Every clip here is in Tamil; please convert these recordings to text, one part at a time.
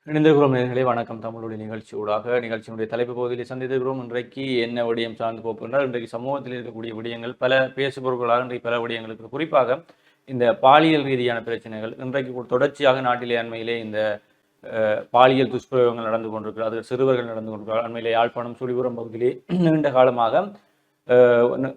இணைந்திருக்கிறோம் நேயர்களே, வணக்கம். தமிழுடைய நிகழ்ச்சியினுடைய தலைப்பு பகுதியில் சந்தித்திருக்கிறோம். இன்றைக்கு என்ன விடயம் சார்ந்து போகின்றால், இன்றைக்கு சமூகத்தில் இருக்கக்கூடிய விடயங்கள் பல பேசுபொருட்களாக இன்றைக்கு பல விடயங்களுக்கு, குறிப்பாக இந்த பாலியல் ரீதியான பிரச்சனைகள் இன்றைக்கு தொடர்ச்சியாக நாட்டிலே அண்மையிலே இந்த பாலியல் துஷ்பிரயோகங்கள் நடந்து கொண்டிருக்கிறது. அது சிறுவர்கள் நடந்து கொண்டிருக்கிறார். அண்மையிலே யாழ்ப்பாணம் சுழிபுரம் பகுதியிலே நீண்ட காலமாக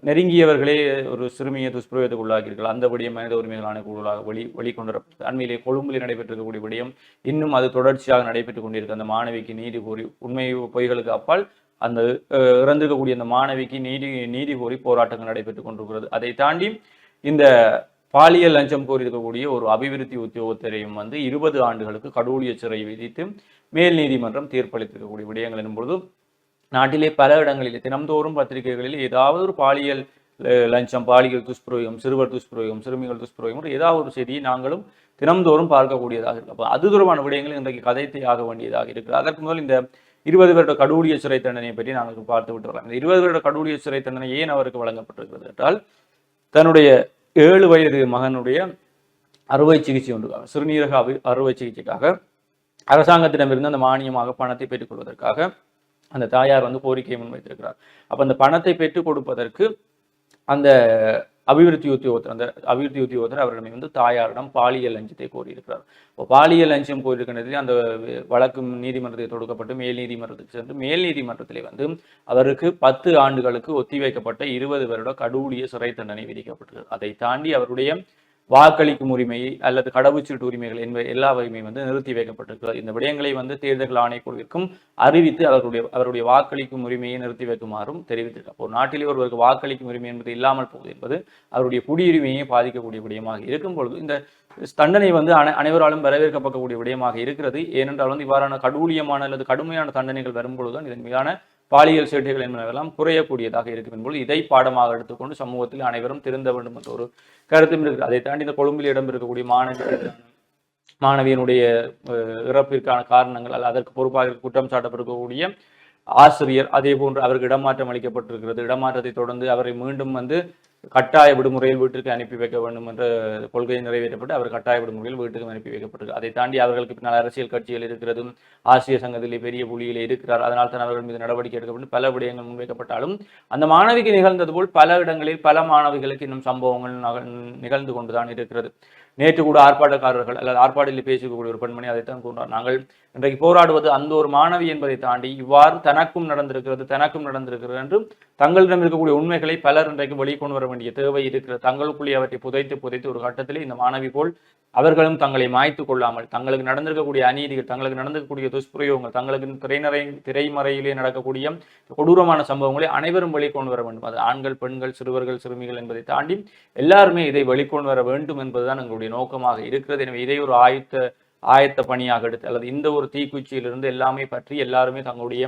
நெருங்கியவர்களே ஒரு சிறுமியை துஷ்பிரயோகத்துக்கு உள்ளாக்கியிருக்கிறார். அந்த விடயம் மனித உரிமைகள் ஆணைக்குழுவாக வெளிக்கொண்டு அண்மையிலே கொழும்பில் நடைபெற்றிருக்கக்கூடிய விடயம் இன்னும் அது தொடர்ச்சியாக நடைபெற்றுக் கொண்டிருக்கு. அந்த மாணவிக்கு நீதி கோரி, உண்மை பொய்களுக்கு அப்பால் அந்த இறந்திருக்கக்கூடிய அந்த மாணவிக்கு நீதி கோரி போராட்டங்கள் நடைபெற்றுக் கொண்டிருக்கிறது. அதை தாண்டி இந்த பாலியல் லஞ்சம் கோரியிருக்கக்கூடிய ஒரு அபிவிருத்தி உத்தியோகத்தரையும் 20 ஆண்டுகளுக்கு கடூழிய சிறை விதித்து மேல் நீதிமன்றம் தீர்ப்பளித்திருக்கக்கூடிய விடயங்கள் எனும்பொழுது, நாட்டிலே பல இடங்களிலே தினம்தோறும் பத்திரிகைகளில் ஏதாவது ஒரு பாலியல் லஞ்சம், பாலியல் துஷ்பிரயோகம், சிறுவர் துஷ்பிரயோகம், சிறுமிகள் துஷ்பிரயோகம் ஏதாவது ஒரு செய்தியை நாங்களும் தினம்தோறும் பார்க்கக்கூடியதாக இருக்கு. அப்போ அது தொடர்பான விடயங்கள் இன்றைக்கு கதைத்தை ஆக வேண்டியதாக இருக்குது. அதற்கு முதல் இந்த 20 வருட கடூழிய சிறை தண்டனையை பற்றி நாங்கள் பார்த்து விட்டு வரலாம். இந்த 20 வருட கடூழிய சிறை தண்டனை ஏன் அவருக்கு வழங்கப்பட்டிருக்கிறது என்றால், தன்னுடைய 7 வயது மகனுடைய அறுவை சிகிச்சை ஒன்றுக்காக, சிறுநீரக அறுவை சிகிச்சைக்காக அரசாங்கத்திடமிருந்து அந்த மானியமாக பணத்தை பெற்றுக் கொள்வதற்காக அந்த தாயார் கோரிக்கையை முன்வைத்திருக்கிறார். அப்ப அந்த பணத்தை பெற்றுக் கொடுப்பதற்கு அந்த அபிவிருத்தி உத்தியோகத்தர் அவரிடம் தாயாரிடம் பாலியல் லஞ்சத்தை கோரியிருக்கிறார். இப்போ பாலியல் லஞ்சம் கோரியிருக்கின்றதில் அந்த வழக்கு நீதிமன்றத்தை தொடுக்கப்பட்டு மேல் நீதிமன்றத்துக்கு சென்று மேல் நீதிமன்றத்திலே அவருக்கு 10 ஆண்டுகளுக்கு ஒத்திவைக்கப்பட்ட 20 வருட கடூழிய சிறை தண்டனை விதிக்கப்பட்டது. அதை தாண்டி அவருடைய வாக்களிக்கும் உரிமை அல்லது கடவுச்சீட்டு உரிமைகள் என்பது எல்லாவையுமே நிறுத்தி வைக்கப்பட்டிருக்கிறது. இந்த விடயங்களை தேர்தல் ஆணைக்குழுவிற்கும் அறிவித்து அவருடைய வாக்களிக்கும் உரிமையை நிறுத்தி வைக்குமாறும் தெரிவித்திருக்கிறார். ஒரு நாட்டிலே ஒருவருக்கு வாக்களிக்கும் உரிமை என்பது இல்லாமல் போகுது என்பது அவருடைய குடியுரிமையை பாதிக்கக்கூடிய விடயமாக இருக்கும் பொழுது இந்த தண்டனை அனைவராலும் வரவேற்கப்படக்கூடிய விடயமாக இருக்கிறது. ஏனென்றால் இவ்வாறான கடூழியமான அல்லது கடுமையான தண்டனைகள் வரும்பொழுதுதான் இதன் மீதான பாலியல் சேட்டைகள் என்பதெல்லாம் குறையக்கூடியதாக இருக்கும் என்பது இதை பாடமாக எடுத்துக்கொண்டு சமூகத்தில் அனைவரும் திருந்த வேண்டும் என்ற ஒரு கருத்தும் இருக்குது. அதை தாண்டி இந்த கொழும்பில் இடம்பெறக்கூடிய மாணவியனுடைய இறப்பிற்கான காரணங்கள் அல்ல அதற்கு பொறுப்பாக குற்றம் சாட்டப்பட்டிருக்கக்கூடிய ஆசிரியர், அதே போன்று அவருக்கு இடமாற்றம் அளிக்கப்பட்டிருக்கிறது. இடமாற்றத்தை தொடர்ந்து அவரை மீண்டும் கட்டாய விடுமுறையில் வீட்டிற்கு அனுப்பி வைக்க வேண்டும் என்ற கொள்கை நிறைவேற்றப்பட்டு அவர் கட்டாய விடுமுறையில் வீட்டுக்கு அனுப்பி வைக்கப்பட்டிருக்கு. அதை தாண்டி அவர்களுக்கு பின்னால் அரசியல் கட்சிகள் இருக்கிறது, ஆசிரியர் சங்கத்திலே பெரிய புள்ளியிலே இருக்கிறார். அதனால் தான் அவர்கள் மீது நடவடிக்கை எடுக்கப்பட்டு பல விடயங்கள் முன்வைக்கப்பட்டாலும் அந்த மாணவிக்கு நிகழ்ந்தது போல் பல இடங்களில் பல மாணவிகளுக்கு இன்னும் சம்பவங்கள் நிகழ்ந்து கொண்டுதான் இருக்கிறது. நேற்று கூட ஆர்ப்பாட்டக்காரர்கள் அல்லது ஆர்ப்பாட்டத்தில் பேசக்கூடிய ஒரு பெண்மணி அதைத்தான் கூறினார். நாங்கள் இன்றைக்கு போராடுவது அந்த ஒரு மாணவி என்பதை தாண்டி இவ்வாறு தனக்கும் நடந்திருக்கிறது என்றும் தங்களிடம் இருக்கக்கூடிய உண்மைகளை பலர் இன்றைக்கு வெளிக்கொண்டு வர வேண்டிய தேவை இருக்கிறது. தங்களுக்குள்ளே அவற்றை புதைத்து ஒரு கட்டத்திலே இந்த மாணவி போல் அவர்களும் தங்களை மாய்த்து கொள்ளாமல் தங்களுக்கு நடந்திருக்கக்கூடிய அநீதிகள், தங்களுக்கு நடந்திருக்கக்கூடிய துஷ்பிரயோகங்கள், தங்களுக்கு திரைமறையிலே நடக்கக்கூடிய கொடூரமான சம்பவங்களை அனைவரும் வெளிக்கொண்டு வர வேண்டும். அது ஆண்கள், பெண்கள், சிறுவர்கள், சிறுமிகள் என்பதை தாண்டி எல்லாருமே இதை வெளிக்கொண்டு வர வேண்டும் என்பதுதான் எங்களுடைய நோக்கமாக இருக்கிறது. எனவே இதை ஒரு ஆயத்த பணியாக எடுத்து அல்லது இந்த ஒரு தீக்குச்சியிலிருந்து எல்லாமே பற்றி எல்லாருமே தங்களுடைய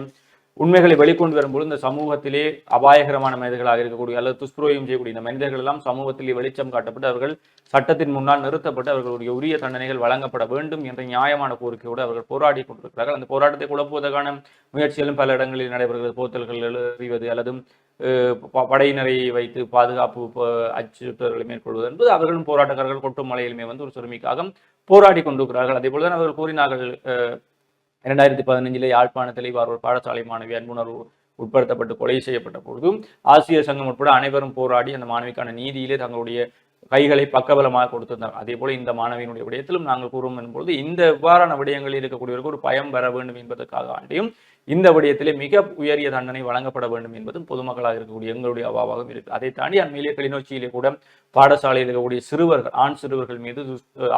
உண்மைகளை வெளிக்கொண்டு வரும்போது இந்த சமூகத்திலே அபாயகரமான மனிதர்களாக இருக்கக்கூடிய அல்லது துஷ்பிரயோகம் செய்யக்கூடிய இந்த மனிதர்கள் எல்லாம் சமூகத்திலே வெளிச்சம் காட்டப்பட்டு அவர்கள் சட்டத்தின் முன்னால் நிறுத்தப்பட்டு அவர்களுடைய உரிய தண்டனைகள் வழங்கப்பட வேண்டும் என்ற நியாயமான கோரிக்கையோடு அவர்கள் போராடி கொண்டிருக்கிறார்கள். அந்த போராட்டத்தை குழப்புவதற்கான முயற்சிகளும் பல இடங்களில் நடைபெறுகிறது. போத்தல்கள் எறிவது அல்லது படையினரை வைத்து பாதுகாப்பு அச்சுறுத்தல்களை மேற்கொள்வது என்பது அவர்களும் போராட்டக்காரர்கள் கொட்டும் மலையிலுமே ஒரு சிறுமிக்காக போராடி கொண்டிருக்கிறார்கள். அதே போலதான் அவர்கள் கூறினார்கள், 2015 யாழ்ப்பாணத்தில் ஒரு பாடசாலை மாணவி அன்புணர்வு உட்படுத்தப்பட்டு கொலை செய்யப்பட்ட பொழுதும் ஆசிரியர் சங்கம் உட்பட அனைவரும் போராடி அந்த மாணவிக்கான நீதியிலே தங்களுடைய கைகளை பக்கபலமாக கொடுத்திருந்தார். அதே போல இந்த மாணவியினுடைய விடயத்திலும் நாங்கள் கூறுவோம் என்பது இந்த இவ்வாறான விடயங்களில் இருக்கக்கூடியவருக்கு ஒரு பயம் வர வேண்டும் என்பதற்காக ஆண்டியும் இந்த விடயத்திலே மிக உயரிய தண்டனை வழங்கப்பட வேண்டும் என்பதும் பொதுமக்களாக இருக்கக்கூடிய எங்களுடைய அவாவாகவும் இருக்கு. அதை தாண்டி அண்மையிலே கிளிநொச்சியிலே கூட பாடசாலையில் இருக்கக்கூடிய சிறுவர்கள், ஆண் சிறுவர்கள் மீது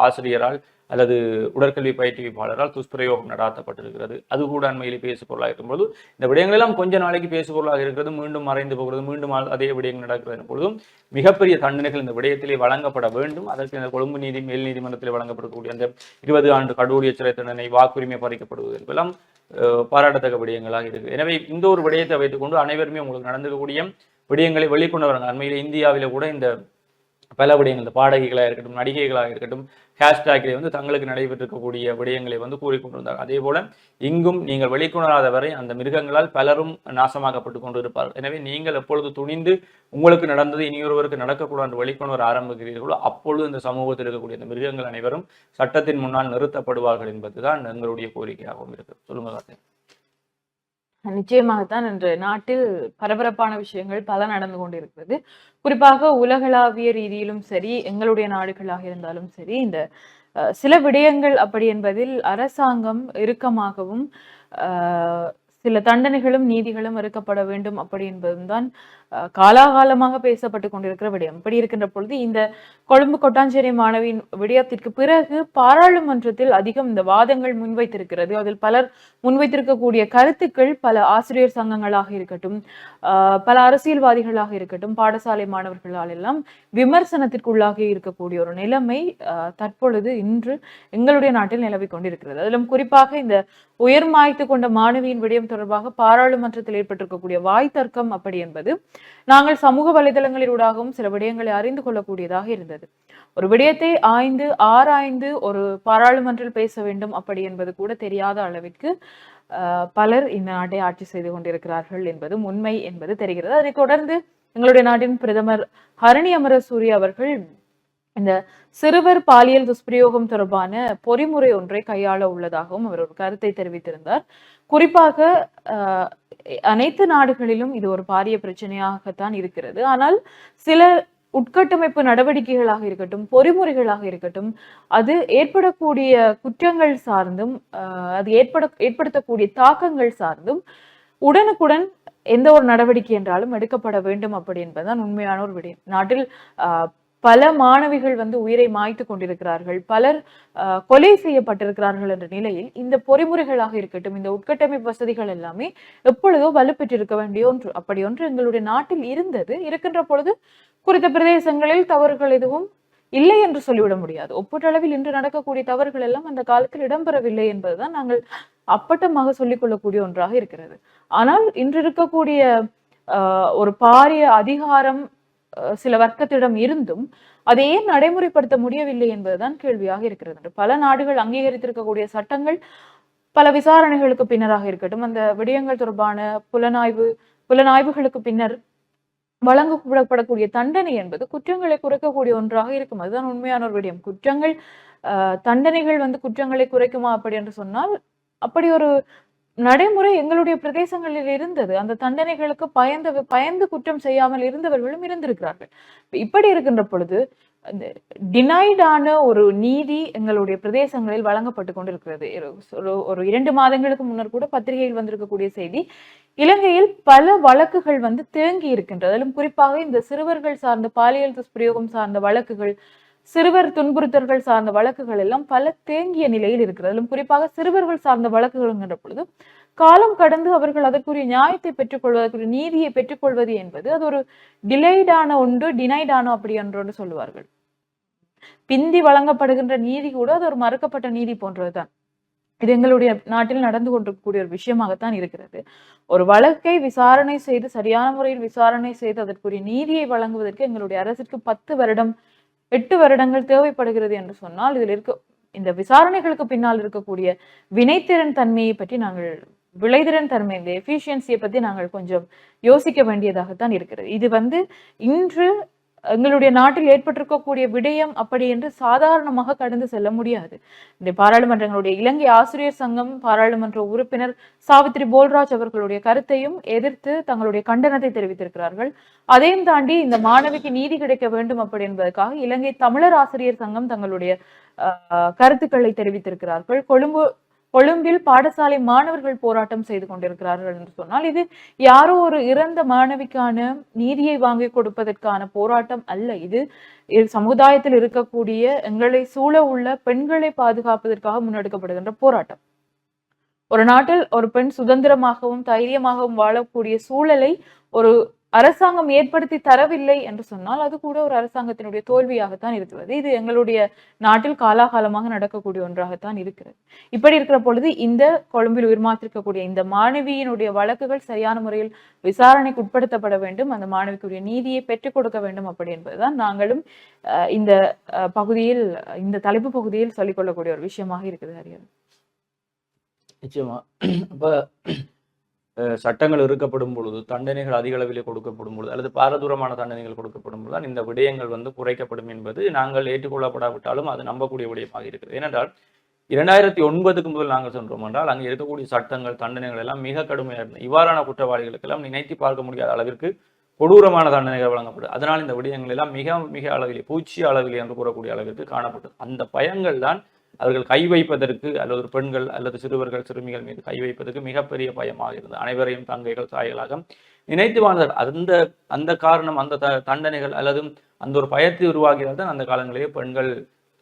ஆசிரியரால் அல்லது உடற்கல்வி பயிற்றுவிப்பாளரால் துஷ்பிரயோகம் நடாத்தப்பட்டிருக்கிறது. அது கூட அண்மையிலே பேசுபொருளாக இருக்கும்போது இந்த விடயங்கள் எல்லாம் கொஞ்ச நாளைக்கு பேசுபொருளாக இருக்கிறது, மீண்டும் மறைந்து போகிறது, மீண்டும் அதே விடயங்கள் நடக்கிறது பொழுதும் மிகப்பெரிய தண்டனைகள் இந்த விடயத்திலே வழங்கப்பட வேண்டும். அதற்கு இந்த கொழும்பு மேல் நீதிமன்றத்தில் வழங்கப்படக்கூடிய அந்த 20 ஆண்டு கடூழிய சிறை தண்டனை, வாக்குரிமை பறிக்கப்படுவது என்பதெல்லாம் பாராட்டத்தக்க விடயங்களாக இருக்கு. எனவே இந்த ஒரு விடயத்தை வைத்துக்கொண்டு அனைவருமே உங்களுக்கு நடந்திருக்கக்கூடிய விடயங்களை வெளிக்கொண்டு வராங்க. அண்மையிலே இந்தியாவில கூட இந்த பல விடயங்கள், இந்த பாடகிகளாக இருக்கட்டும், நடிகைகளாக இருக்கட்டும், ஹேஷ்டாக்களை வந்து தங்களுக்கு நடைபெற்றிருக்கக்கூடிய விடயங்களை வந்து கூறிக்கொண்டிருந்தார். அதே போல இங்கும் நீங்கள் வெளிக்கொணராத வரை அந்த மிருகங்களால் பலரும் நாசமாக்கப்பட்டு கொண்டு இருப்பார்கள். எனவே நீங்கள் எப்பொழுது துணிந்து உங்களுக்கு நடந்தது இனியொருவருக்கு நடக்கக்கூடாது என்று வெளிக்கொண்டு வர ஆரம்பிக்கிறீர்களோ அப்பொழுது இந்த சமூகத்தில் இருக்கக்கூடிய இந்த மிருகங்கள் அனைவரும் சட்டத்தின் முன்னால் நிறுத்தப்படுவார்கள் என்பதுதான் எங்களுடைய கோரிக்கையாகவும் இருக்கு. சொல்லுங்க கார்த்தி. நிச்சயமாகத்தான் இன்று நாட்டில் பரபரப்பான விஷயங்கள் பல நடந்து கொண்டிருக்கிறது. குறிப்பாக உலகளாவிய ரீதியிலும் சரி, எங்களுடைய நாடுகளாக இருந்தாலும் சரி, இந்த சில விடயங்கள் அப்படி என்பதில் அரசாங்கம் இறுக்கமாகவும் சில தண்டனைகளும் நீதிகளும் மறுக்கப்பட வேண்டும் அப்படி என்பதுதான் காலாகாலமாக பேசப்பட்டு கொண்டிருக்கிற விடயம். இப்படி இருக்கின்ற பொழுது இந்த கொழும்பு கொட்டாஞ்சேரி மாணவியின் விடயத்திற்கு பிறகு பாராளுமன்றத்தில் அதிகம் இந்த வாதங்கள் முன்வைத்திருக்கிறது. அதில் பலர் முன்வைத்திருக்கக்கூடிய கருத்துக்கள் பல ஆசிரியர் சங்கங்களாக இருக்கட்டும், பல அரசியல்வாதிகளாக இருக்கட்டும், பாடசாலை மாணவர்களால் எல்லாம் விமர்சனத்திற்குள்ளாக இருக்கக்கூடிய ஒரு நிலைமை தற்பொழுது இன்று எங்களுடைய நாட்டில் நிலவி கொண்டிருக்கிறது. அதிலும் குறிப்பாக இந்த உயர்மாய்த்து கொண்ட மாணவியின் விடயம் தொடர்பாக பாராளுமன்றத்தில் ஏற்பட்டிருக்கக்கூடிய வாய் தர்க்கம் அப்படி என்பது நாங்கள் சமூக வலைதளங்களிலூடாகவும் சில விடயங்களை அறிந்து கொள்ளக்கூடியதாக இருந்தது. ஒரு விடயத்தை ஆராய்ந்து ஒரு பாராளுமன்றில் பேச வேண்டும் அப்படி என்பது கூட தெரியாத அளவிற்கு பலர் இந்த நாட்டை ஆட்சி செய்து கொண்டிருக்கிறார்கள் என்பதும் உண்மை என்பது தெரிகிறது. அதை தொடர்ந்து எங்களுடைய நாட்டின் பிரதமர் ஹரணி அமரசூரிய அவர்கள் இந்த சிறுவர் பாலியல் துஷ்பிரயோகம் தொடர்பான பொறிமுறை ஒன்றை கையாள உள்ளதாகவும் அவர் ஒரு கருத்தை தெரிவித்திருந்தார். குறிப்பாக அனைத்து நாடுகளிலும் இது ஒரு பாரிய பிரச்சனையாகத்தான் இருக்கிறது. ஆனால் சில உட்கட்டமைப்பு நடவடிக்கைகளாக இருக்கட்டும், பொறிமுறைகளாக இருக்கட்டும், அது ஏற்படக்கூடிய குற்றங்கள் சார்ந்தும் அது ஏற்படுத்தக்கூடிய தாக்கங்கள் சார்ந்தும் உடனுக்குடன் எந்த ஒரு நடவடிக்கை என்றாலும் எடுக்கப்பட வேண்டும் அப்படி என்பதுதான் உண்மையான ஒரு விடயம். நாட்டில் பல மாணவிகள் வந்து உயிரை மாய்த்து கொண்டிருக்கிறார்கள், பலர் கொலை செய்யப்பட்டிருக்கிறார்கள் என்ற நிலையில் இந்த பொறிமுறைகளாக இருக்கட்டும், இந்த உட்கட்டமைப்பு வசதிகள் எல்லாமே எப்பொழுதோ வலுப்பெற்றிருக்க வேண்டிய ஒன்று. அப்படி ஒன்று எங்களுடைய நாட்டில் இருக்கின்ற பொழுது குறித்த பிரதேசங்களில் தவறுகள் எதுவும் இல்லை என்று சொல்லிவிட முடியாது. ஒப்பீட்டளவில் இன்று நடக்கக்கூடிய தவறுகள் எல்லாம் அந்த காலத்தில் இடம்பெறவில்லை என்பதுதான் நாங்கள் அப்பட்டமாக சொல்லிக் கொள்ளக்கூடிய ஒன்றாக இருக்கிறது. ஆனால் இன்று இருக்கக்கூடிய ஒரு பாரிய அதிகாரம் சில வர்க்கத்திடம் இருந்தும் அதை ஏன் நடைமுறைப்படுத்த முடியவில்லை என்பதுதான் கேள்வியாக இருக்கிறது. பல நாடுகள் அங்கீகரித்திருக்கக்கூடிய சட்டங்கள் பல விசாரணைகளுக்கு பின்னராக இருக்கட்டும், அந்த விடயங்கள் தொடர்பான புலனாய்வுகளுக்கு பின்னர் வழங்கப்படக்கூடிய தண்டனை என்பது குற்றங்களை குறைக்கக்கூடிய ஒன்றாக இருக்கும். அதுதான் உண்மையான ஒரு விடயம். குற்றங்கள் தண்டனைகள் வந்து குற்றங்களை குறைக்குமா அப்படி என்று சொன்னால் அப்படி ஒரு நடைமுறை எங்களுடைய பிரதேசங்களில் இருந்தது. அந்த தண்டனைகளுக்கு பயந்து குற்றம் செய்யாமல் இருந்தவர்களும் இருந்திருக்கிறார்கள். இப்படி இருக்கின்ற பொழுது டினைடான ஒரு நீதி எங்களுடைய பிரதேசங்களில் வழங்கப்பட்டு கொண்டிருக்கிறது. ஒரு 2 மாதங்களுக்கு முன்னர் கூட பத்திரிகையில் வந்திருக்கக்கூடிய செய்தி, இலங்கையில் பல வழக்குகள் வந்து தேங்கி இருக்கின்றது. அதிலும் குறிப்பாக இந்த சிறுவர்கள் சார்ந்த பாலியல் துஷ்பிரயோகம் சார்ந்த வழக்குகள், சிறுவர் துன்புறுத்தல்கள் சார்ந்த வழக்குகள் எல்லாம் பல தேங்கிய நிலையில் இருக்கிறது. அதிலும் குறிப்பாக சிறுவர்கள் சார்ந்த வழக்குகள் என்கின்ற பொழுது காலம் கடந்து அவர்கள் அதற்குரிய நியாயத்தை பெற்றுக்கொள்வதற்குரிய நீதியை பெற்றுக்கொள்வது என்பது அது ஒரு டிலைடான ஒன்று, டினைடானோ அப்படி என்றொன்று சொல்லுவார்கள். பிந்தி வழங்கப்படுகின்ற நீதி கூட அது ஒரு மறுக்கப்பட்ட நீதி போன்றதுதான். இது எங்களுடைய நாட்டில் நடந்து கொண்டிருக்கக்கூடிய ஒரு விஷயமாகத்தான் இருக்கிறது. ஒரு வழக்கை விசாரணை செய்து சரியான முறையில் விசாரணை செய்து அதற்குரிய நீதியை வழங்குவதற்கு எங்களுடைய அரசிற்கு 10 வருடம் 8 வருடங்கள் தேவைப்படுகிறது என்று சொன்னால் இதில் இந்த விசாரணைகளுக்கு பின்னால் இருக்கக்கூடிய வினைத்திறன் தன்மையை பற்றி நாங்கள் விளைதிறன் தன்மை, இந்த எஃபிஷியன்சியை பற்றி நாங்கள் கொஞ்சம் யோசிக்க வேண்டியதாகத்தான் இருக்கிறது. இது வந்து இன்று எங்களுடைய நாட்டில் ஏற்பட்டிருக்கக்கூடிய விடயம் அப்படி என்று சாதாரணமாக கடந்து செல்ல முடியாது. இந்த பாராளுமன்றங்களுடைய இலங்கை ஆசிரியர் சங்கம் பாராளுமன்ற உறுப்பினர் சாவித்ரி போல்ராஜ் அவர்களுடைய கருத்தையும் எதிர்த்து தங்களுடைய கண்டனத்தை தெரிவித்திருக்கிறார்கள். அதையும் தாண்டி இந்த மாணவிக்கு நீதி கிடைக்க வேண்டும் அப்படி என்பதற்காக இலங்கை தமிழர் ஆசிரியர் சங்கம் தங்களுடைய கருத்துக்களை தெரிவித்திருக்கிறார்கள். கொழும்பில் பாடசாலை மாணவர்கள் போராட்டம் செய்து கொண்டிருக்கிறார்கள் என்று சொன்னால் இது யாரோ ஒரு இறந்த மாணவிக்கான நீதியை வாங்கி கொடுப்பதற்கான போராட்டம் அல்ல. இது சமுதாயத்தில் இருக்கக்கூடிய எங்களை சூழ உள்ள பெண்களை பாதுகாப்பதற்காக முன்னெடுக்கப்படுகின்ற போராட்டம். ஒரு நாட்டில் ஒரு பெண் சுதந்திரமாகவும் தைரியமாகவும் வாழக்கூடிய சூழலை ஒரு அரசாங்கம் ஏற்படுத்தி தரவில்லை என்று சொன்னால் அது கூட ஒரு அரசாங்கத்தினுடைய தோல்வியாகத்தான் இருக்கிறது. இது எங்களுடைய நாட்டில் காலாகாலமாக நடக்கக்கூடிய ஒன்றாகத்தான் இருக்கிறது. இப்படி இருக்கிற பொழுது இந்த கொழும்பில் உயிர்மாற்றிருக்கக்கூடிய இந்த மாணவியினுடைய வழக்குகள் சரியான முறையில் விசாரணைக்கு உட்படுத்தப்பட வேண்டும், அந்த மாணவிக்குரிய நீதியை பெற்றுக் கொடுக்க வேண்டும் அப்படி என்பதுதான் நாங்களும் இந்த பகுதியில் இந்த தலைப்பு பகுதியில் சொல்லிக்கொள்ளக்கூடிய ஒரு விஷயமாக இருக்குது. ஹரியன், நிச்சயமா இப்ப சட்டங்கள் இருக்கப்படும் பொழுது, தண்டனைகள் அதிக அளவிலே கொடுக்கப்படும் பொழுது, அல்லது பாரதூரமான தண்டனைகள் கொடுக்கப்படும் பொழுது தான் இந்த விடயங்கள் வந்து குறைக்கப்படும் என்பது நாங்கள் ஏற்றுக்கொள்ளப்படாவிட்டாலும் அது நம்பக்கூடிய விடயமாக இருக்கிறது. ஏனென்றால் 2009க்கு முதல் நாங்கள் சென்றோம் என்றால் அங்கே இருக்கக்கூடிய சட்டங்கள், தண்டனைகள் எல்லாம் மிக கடுமையாக இருந்தது. இவ்வாறான குற்றவாளிகளுக்கெல்லாம் நினைத்து பார்க்க முடியாத அளவிற்கு கொடூரமான தண்டனைகள் வழங்கப்படும். அதனால் இந்த விடயங்கள் எல்லாம் மிக மிக அளவிலே, பூச்சி அளவிலே என்று கூறக்கூடிய அளவிற்கு காணப்பட்டது. அந்த பயங்கள் தான் அவர்கள் கை வைப்பதற்கு, அல்லது பெண்கள் அல்லது சிறுவர்கள் சிறுமிகள் மீது கை வைப்பதற்கு மிகப்பெரிய பயமாக இருந்தது. அனைவரையும் தங்கைகள் தாய்களாக நினைத்து வாழ்ந்தார். அந்த அந்த காரணம், அந்த தண்டனைகள் அல்லது அந்த ஒரு பயத்தை உருவாகியதால் தான் அந்த காலங்களிலே பெண்கள்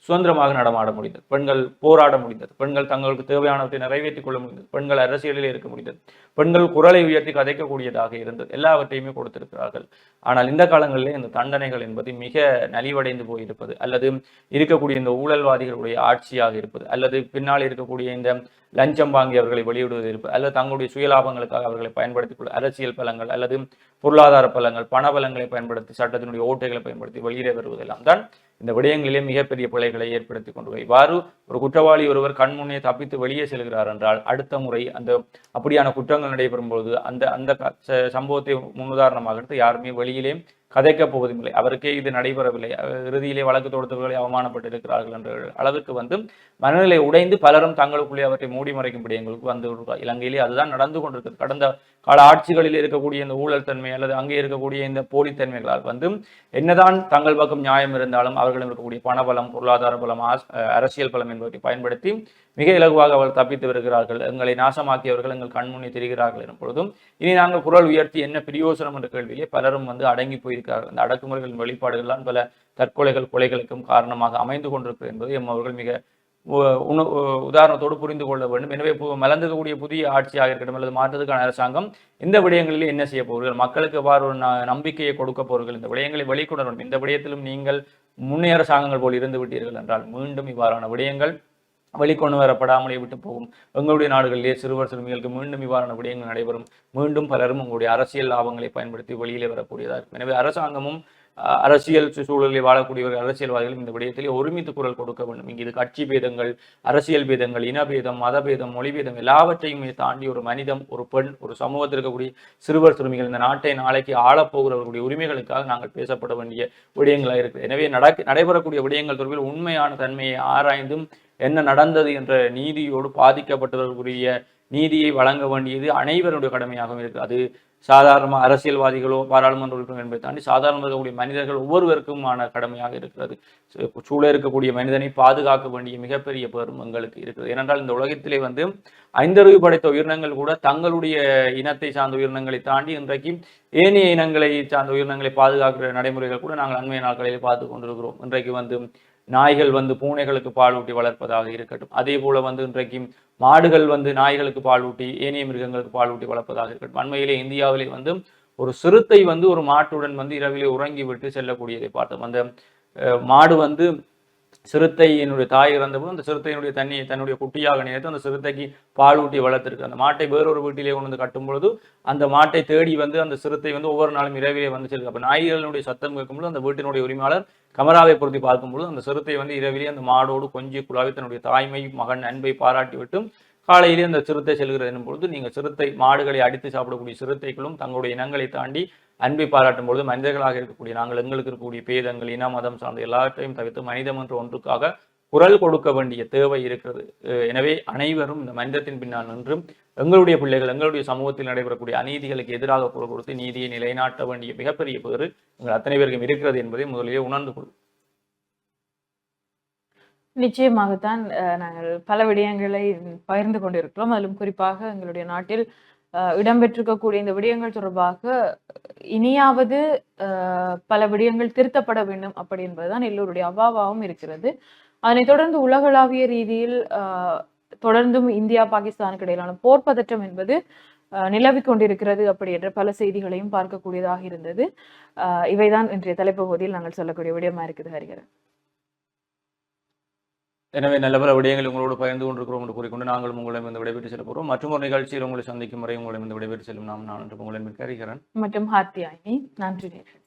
சுதந்திரமாக நடமாட முடிந்தது, பெண்கள் போராட முடிந்தது, பெண்கள் தங்களுக்கு தேவையானவற்றை நிறைவேற்றிக் கொள்ள முடிந்தது, பெண்கள் அரசியலிலே இருக்க முடிந்தது, பெண்கள் குரலை உயர்த்தி கதைக்கக்கூடியதாக இருந்தது. எல்லாவற்றையுமே கொடுத்திருக்கிறார்கள். ஆனால் இந்த காலங்களிலே இந்த தண்டனைகள் என்பது மிக நலிவடைந்து போயிருப்பது, அல்லது இருக்கக்கூடிய இந்த ஊழல்வாதிகளுடைய ஆட்சியாக இருப்பது, அல்லது பின்னால் இருக்கக்கூடிய இந்த லஞ்சம் வாங்கி அவர்களை வெளியிடுவது இருப்பது, அல்லது தங்களுடைய சுயலாபங்களுக்காக அவர்களை பயன்படுத்திக் கொள்ள அரசியல் பலங்கள் அல்லது பொருளாதார பலங்கள், பண பலங்களை பயன்படுத்தி, சட்டத்தினுடைய ஓட்டைகளை பயன்படுத்தி வெளியிலே வருவதெல்லாம் தான் இந்த விடயங்களிலே மிகப்பெரிய பிழைகளை ஏற்படுத்தி கொண்டு இவ்வாறு ஒரு குற்றவாளி ஒருவர் கண்முன்னே தப்பித்து வெளியே செல்கிறார் என்றால் அடுத்த முறை அந்த அப்படியான குற்றங்கள் நடைபெறும் பொழுது அந்த அந்த சம்பவத்தை முன்னுதாரணமாக எடுத்து யாருமே வெளியிலே கதைக்கப் போவதில்லை. அவருக்கே இது நடைபெறவில்லை, இறுதியிலே வழக்கு தொடுத்தவர்களை அவமானப்பட்டு இருக்கிறார்கள் என்ற அளவுக்கு வந்து மனநிலை உடைந்து பலரும் தங்களுக்குள்ளே அவற்றை மூடி மறைக்கும் விடயங்களுக்கு வந்து இலங்கையிலே அதுதான் நடந்து கொண்டிருக்கிறது. கடந்த கால ஆட்சிகளில் இருக்கக்கூடிய இந்த ஊழல் தன்மை அல்லது அங்கே இருக்கக்கூடிய இந்த போலித்தன்மைகளால் வந்து என்னதான் தங்கள் பக்கம் நியாயம் இருந்தாலும் அவர்களிடம் இருக்கக்கூடிய பணபலம், பொருளாதார பலம், அரசியல் பலம் என்பவற்றை பயன்படுத்தி மிக இலகுவாக அவர்கள் தப்பித்து வருகிறார்கள். எங்களை நாசமாக்கியவர்கள் எங்கள் கண்முன்னே தெரிகிறார்கள் எனும் பொழுதும் இனி நாங்கள் குரல் உயர்த்தி என்ன பிரயோசனம் என்ற கேள்வியிலே பலரும் வந்து அடங்கி போயிருக்கிறார்கள். அந்த அடக்குமுறைகளின் வெளிப்பாடுகள்லாம் பல தற்கொலைகள், கொலைகளுக்கும் காரணமாக அமைந்து கொண்டிருக்கிறது என்பதை அவர்கள் மிக உதாரணத்தோடு புரிந்து கொள்ள வேண்டும். எனவே மலர்ந்துக்கூடிய புதிய ஆட்சியாக இருக்கட்டும் அல்லது மாற்றத்துக்கான அரசாங்கம் இந்த விடயங்களில் என்ன செய்ய போகிறீர்கள், மக்களுக்கு எவ்வாறு ஒரு நம்பிக்கையை கொடுக்க போகிறீர்கள், இந்த விடயங்களை வெளிக்கொணர வேண்டும். இந்த விடயத்திலும் நீங்கள் முன்னே அரசாங்கங்கள் போல் இருந்து விட்டீர்கள் என்றால் மீண்டும் இவ்வாறான விடயங்கள் வெளிக்கொண்டு வரப்படாமலே விட்டு போகும். எங்களுடைய நாடுகளிலே சிறுவர் சிறுமிகளுக்கு மீண்டும் இவ்வாறான விடயங்கள் நடைபெறும். மீண்டும் பலரும் உங்களுடைய அரசியல் லாபங்களை பயன்படுத்தி வெளியிலே வரக்கூடியதாக இருக்கும். எனவே அரசாங்கமும் அரசியல் சூழலில் வாழக்கூடியவர்கள், அரசியல்வாதிகளும் இந்த விடயத்திலே ஒருமித்து குரல் கொடுக்க வேண்டும். இங்கு இது கட்சி பேதங்கள், அரசியல் பேதங்கள், இனபேதம், மதபேதம், மொழிபேதம் எல்லாவற்றையுமே தாண்டி ஒரு மனிதம், ஒரு பெண், ஒரு சமூகத்தில் இருக்கக்கூடிய சிறுவர் சிறுமிகள் இந்த நாட்டை நாளைக்கு ஆளப்போகிறவர்களுடைய உரிமைகளுக்காக நாங்கள் பேசப்பட வேண்டிய விடயங்களாக இருக்குது. எனவே நடைபெறக்கூடிய விடயங்கள் தொடர்பில் உண்மையான தன்மையை ஆராய்ந்தும் என்ன நடந்தது என்ற நீதியோடு பாதிக்கப்பட்டவர்களுடைய நீதியை வழங்க வேண்டியது அனைவருடைய கடமையாகவும் இருக்குது. அது சாதாரண அரசியல்வாதிகளோ பாராளுமன்ற உறுப்பினர் என்பதை தாண்டி சாதாரண இருக்கக்கூடிய மனிதர்கள் ஒவ்வொருவருக்குமான கடமையாக இருக்கிறது. சூழ இருக்கக்கூடிய மனிதனை பாதுகாக்க வேண்டிய மிகப்பெரிய பெரும் எங்களுக்கு இருக்கிறது. ஏனென்றால் இந்த உலகத்திலே வந்து 5 அறிவு படைத்த உயிரினங்கள் கூட தங்களுடைய இனத்தை சார்ந்த உயிரினங்களை தாண்டி இன்றைக்கு ஏனைய இனங்களை சார்ந்த உயிரினங்களை பாதுகாக்கிற நடைமுறைகள் கூட நாங்கள் அண்மைய நாட்களில் பார்த்து கொண்டிருக்கிறோம். இன்றைக்கு வந்து நாய்கள் வந்து பூனைகளுக்கு பால் ஊட்டி வளர்ப்பதாக இருக்கட்டும், அதே போல வந்து இன்றைக்கு மாடுகள் வந்து நாய்களுக்கு பால் ஊட்டி ஏனைய மிருகங்களுக்கு பால் ஊட்டி வளர்ப்பதாக இருக்கட்டும். அண்மையிலே இந்தியாவிலே வந்து ஒரு சிறுத்தை வந்து ஒரு மாட்டுடன் வந்து இரவிலே உறங்கி விட்டு செல்லக்கூடியதை பார்த்தோம். அந்த மாடு வந்து சிறுத்தையினுடைய தாய் இறந்தபோது அந்த சிறுத்தையினுடைய தன்னுடைய குட்டியாக நினைத்து அந்த சிறுத்தைக்கு பால் ஊட்டி வளர்த்திருக்கு. அந்த மாட்டை வேறொரு வீட்டிலே கொண்டு வந்து கட்டும் பொழுது அந்த மாட்டை தேடி வந்து அந்த சிறுத்தை வந்து ஒவ்வொரு நாளும் இரவிலே வந்து செல்லுது. அப்போ நாய்களினுடைய சத்தம் கேட்கும்போது அந்த வீட்டினுடைய உரிமையாளர் கமராவை பொருத்தி பார்க்கும்போது அந்த சிறுத்தை வந்து இரவிலே அந்த மாடோடு கொஞ்சி குழாவி தன்னுடைய தாய்மை மகன் அன்பை பாராட்டி விட்டும் காலையிலே அந்த சிறுத்தை செல்கிறது என்னும் பொழுது நீங்கள் சிறுத்தை மாடுகளை அடித்து சாப்பிடக்கூடிய சிறுத்தைகளும் தங்களுடைய இனங்களை தாண்டி அன்பை பாராட்டும் பொழுது மனிதர்களாக இருக்கக்கூடிய நாங்கள் எங்களுக்கு இருக்கக்கூடிய பேதங்கள், இன, மதம் சார்ந்த எல்லாவற்றையும் தவிர்த்து மனிதம் என்ற ஒன்றுக்காக குரல் கொடுக்க வேண்டிய தேவை இருக்கிறது. எனவே அனைவரும் இந்த மனிதத்தின் பின்னால் நின்றும் எங்களுடைய பிள்ளைகள், எங்களுடைய சமூகத்தில் நடைபெறக்கூடிய அநீதிகளுக்கு எதிராக குரல் கொடுத்து நீதியை நிலைநாட்ட வேண்டிய மிகப்பெரிய பேறு எங்கள் அத்தனை பேருக்கும் இருக்கிறது என்பதை முதலிலே உணர்ந்து கொள்ளும். நிச்சயமாகத்தான் நாங்கள் பல விடயங்களை பகிர்ந்து கொண்டிருக்கிறோம். அதிலும் குறிப்பாக எங்களுடைய நாட்டில் இடம்பெற்றிருக்கக்கூடிய இந்த விடயங்கள் தொடர்பாக இனியாவது பல விடயங்கள் திருத்தப்பட வேண்டும் அப்படி என்பதுதான் எல்லோருடைய அவாவாகவும் இருக்கிறது. அதனைத் தொடர்ந்து உலகளாவிய ரீதியில் தொடர்ந்தும் இந்தியா பாகிஸ்தானுக்கு இடையிலான போர் பதற்றம் என்பது நிலவிக் கொண்டிருக்கிறது அப்படி என்ற பல செய்திகளையும் பார்க்கக்கூடியதாக இருந்தது. இவைதான் இன்றைய தலைப்பு பகுதியில் நாங்கள் சொல்லக்கூடிய விடயமா இருக்குது ஹரிஹரன். எனவே நல்ல பல விடயங்கள் உங்களோடு பகிர்ந்து கொண்டிருக்கிறோம் என்று கூறிக்கொண்டு நாங்களும் உங்களிடம் விடைபெற்று செல்ல போகிறோம். மற்றும் ஒரு நிகழ்ச்சியில் உங்களை சந்திக்கும் வரை உங்களிடம் விடைபெற்று செல்லும் நான் என்று உங்களிடம் ஹரிஹரன் மற்றும் ஹாத்தியாயினி. நன்றி நேயர்களே.